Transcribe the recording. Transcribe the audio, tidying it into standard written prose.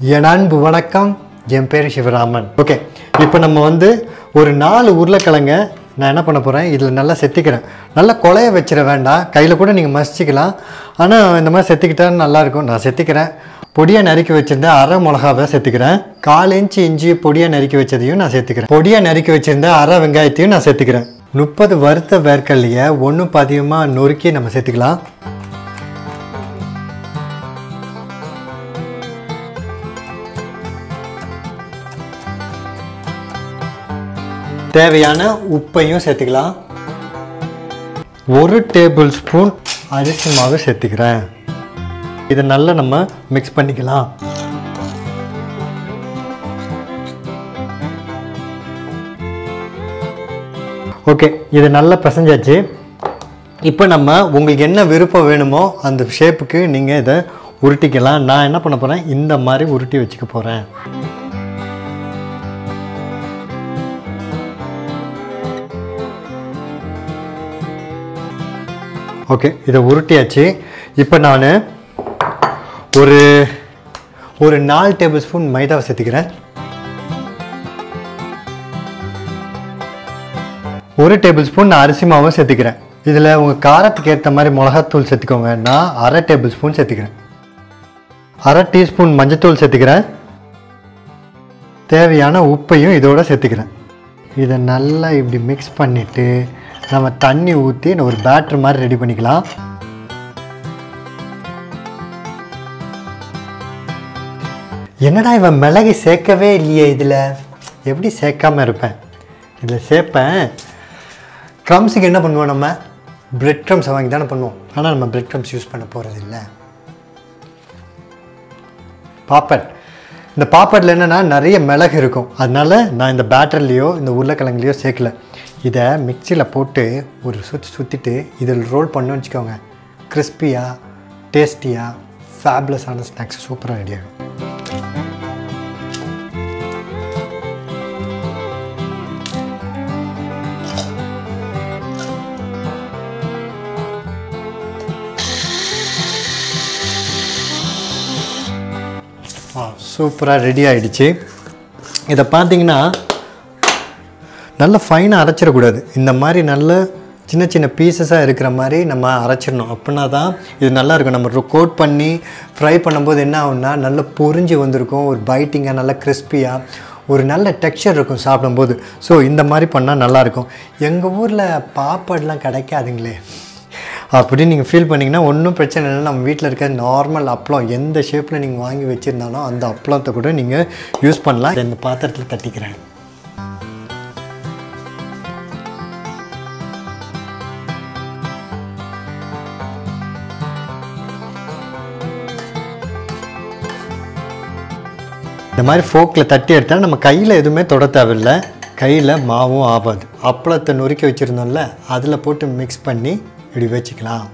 என் அன்பு வணக்கம். என் பேர் Sivaraman. ஓகே, இப்போ நம்ம வந்து ஒரு 4 உருளைக்கிழங்க நான் என்ன பண்ண போகிறேன், இதில் நல்லா செத்திக்கிறேன். நல்லா கொலைய வச்சிட வேண்டாம், கையில் கூட நீங்கள் மசிச்சிக்கலாம். ஆனால் இந்த மாதிரி செத்திக்கிட்டா நல்லாயிருக்கும். நான் செத்திக்கிறேன். பொடியாக நறுக்கி வச்சுருந்தேன் அரை மிளகாவை சேர்த்துக்கிறேன். 1/4 இன்ச்சு இஞ்சி பொடியாக நறுக்கி வச்சதையும் நான் சேர்த்துக்கிறேன். பொடியாக நறுக்கி வச்சுருந்தேன் அரை வெங்காயத்தையும் நான் சேர்த்துக்கிறேன். 30 வறுத்த வேர்க்கடலையை ஒன்றும் பாதியமாக நொறுக்கி நம்ம சேர்த்துக்கலாம். தேவையான உப்பையும் சேர்த்துக்கலாம். 1 டேபிள் ஸ்பூன் அரிசி மாவு சேர்த்துக்கிறேன். இதை நல்லா நம்ம மிக்ஸ் பண்ணிக்கலாம். ஓகே, இதை நல்லா பிசைஞ்சாச்சு. இப்போ நம்ம உங்களுக்கு என்ன விருப்பம் வேணுமோ அந்த ஷேப்புக்கு நீங்கள் இதை உருட்டிக்கலாம். நான் என்ன பண்ண போகிறேன், இந்த மாதிரி உருட்டி வச்சுக்க போகிறேன். ஓகே, இதை உருட்டியாச்சு. இப்போ நான் ஒரு 4 டேபிள் ஸ்பூன் மைதாவை சேர்த்துக்கிறேன். 1 டேபிள் ஸ்பூன் அரிசி மாவும் சேர்த்துக்கிறேன். இதில் உங்கள் காரத்துக்கு ஏற்ற மாதிரி மிளகாத்தூள் சேர்த்துக்கோங்க. நான் அரை டேபிள் ஸ்பூன் சேர்த்துக்கிறேன். அரை டீஸ்பூன் மஞ்சத்தூள் சேர்த்துக்கிறேன். தேவையான உப்பையும் இதோடு சேர்த்துக்கிறேன். இதை நல்லா இப்படி மிக்ஸ் பண்ணிவிட்டு நம்ம தண்ணி ஊற்றி ஒரு பேட்டர் மாதிரி ரெடி பண்ணிக்கலாம். என்னடா இவன் மிளகு சேர்க்கவே இல்லையே, இதில் எப்படி சேர்க்காமல் இருப்பேன்? இதில் சேர்ப்பேன். க்ரம்ஸுக்கு என்ன பண்ணுவோம், நம்ம பிரெட் க்ரம்ஸை வாங்கி தானே பண்ணுவோம். ஆனால் நம்ம பிரெட் க்ரம்ஸ் யூஸ் பண்ண போகிறது இல்லை. பாப்பட், இந்த பாப்பட்டில் என்னென்னா நிறைய மிளகு இருக்கும். அதனால் நான் இந்த பேட்டர்லேயோ இந்த உருளைக்கிழங்குலையோ சேர்க்கல. இதை மிக்சியில் போட்டு ஒரு சுற்றிட்டு இதில் ரோல் பண்ணோன்னு வச்சுக்கோங்க. கிறிஸ்பியாக டேஸ்டியாக ஃபேப்லஸான ஸ்நாக்ஸ் சூப்பராக ரெடி ஆகும். சூப்பராக ரெடி ஆகிடுச்சு. இதை பார்த்தீங்கன்னா நல்லா ஃபைனாக அரைச்சிடக்கூடாது. இந்த மாதிரி நல்ல சின்ன சின்ன பீசஸாக இருக்கிற மாதிரி நம்ம அரைச்சிடணும். அப்படின்னா தான் இது நல்லாயிருக்கும். நம்ம கோட் பண்ணி ஃப்ரை பண்ணும்போது என்ன ஆகும்னா நல்லா பொரிஞ்சு வந்திருக்கும். ஒரு பைட்டிங்காக நல்லா கிறிஸ்பியாக ஒரு நல்ல டெக்ஸ்சர் இருக்கும் சாப்பிடும்போது. ஸோ இந்த மாதிரி பண்ணால் நல்லாயிருக்கும். எங்கள் ஊரில் பாப்படெலாம் கிடைக்காதுங்களே அப்படின்னு நீங்கள் ஃபீல் பண்ணிங்கன்னா ஒன்றும் பிரச்சனை இல்லை. நம்ம வீட்டில் இருக்க நார்மல் அப்பளம் எந்த ஷேப்பில் நீங்கள் வாங்கி வச்சுருந்தாலும் அந்த அப்பளத்தை கூட நீங்கள் யூஸ் பண்ணலாம். இந்த பாத்திரத்தில் தட்டிக்கிறேன். இந்த மாதிரி ஃபோக்கில் தட்டி எடுத்தால் நம்ம கையில் எதுவுமே தொட தேவையில்லை. கையில் மாவும் ஆகாது. அப்பளத்தை நொறுக்கி வச்சுருந்தோம்ல, அதில் போட்டு மிக்ஸ் பண்ணி இப்படி வச்சுக்கலாம்.